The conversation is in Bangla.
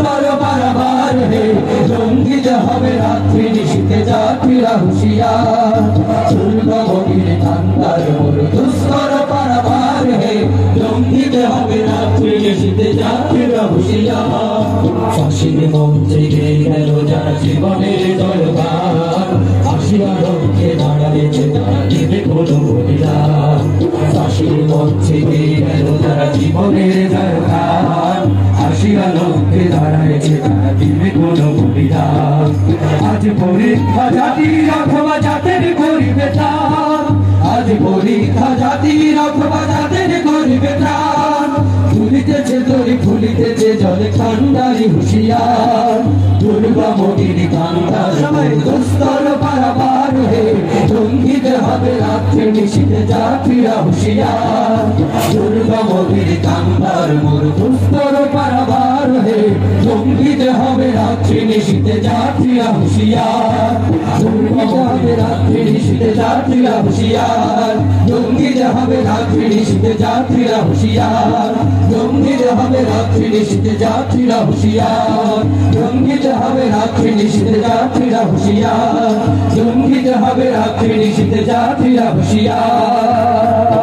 দুস্তর পারাবার হে জঙ্গিতে হবে রাত্রি নিশীথে যাত্রীরা হুঁশিয়ার দুর্গমগির কান্তার মোর দুস্তর পারাবার হে জঙ্গিতে হবে রাত্রি নিশীথে যাত্রীরা হুঁশিয়ার ফাঁসির মঞ্চে গেল যারা জীবনের দরবার ফাঁসির লক্ষ্যে দাঁড়াইছে তারা দেবে কোনো বলিদান ফাঁসির মঞ্চে গেল যারা জীবনের দরবার ফাঁসির লক্ষ্যে দাঁড়াইছে তারা দেবে কোনো বলিদান আজ পরীক্ষা জাতির অথবা জাতের করিবে ত্রাণ আজ পরীক্ষা জাতির অথবা জাতের করিবে ত্রাণ ফুলিতেছে তরি ফুলিতেছে জলে কান্দারি হুঁশিয়ার দুর্গমগির কান্তার দুস্তর পারাবার হে জঙ্গিতে হবে রাত্রি নিশীথে যাত্রীরা হুঁশিয়ার দুর্গমগির কান্তার মোর দুস্তর পারাবার হে জঙ্গিতে হবে রাত্রি নিশীথে যাত্রীরা হুঁশিয়ার জঙ্গিতে হবে রাত্রি নিশীথে যাত্রীরা হুঁশিয়ার জঙ্গিতে হবে রাত্রি নিশীথে যাত্রীরা হুঁশিয়ার জঙ্গিতে হবে রাত্রি নিশীথে যাত্রীরা হুঁশিয়ার জঙ্গিতে হবে রাত্রি নিশীথে যাত্রীরা হুঁশিয়ার জঙ্গিতে হবে রাত্রি নিশীথে যাত্রীরা হুঁশিয়ার।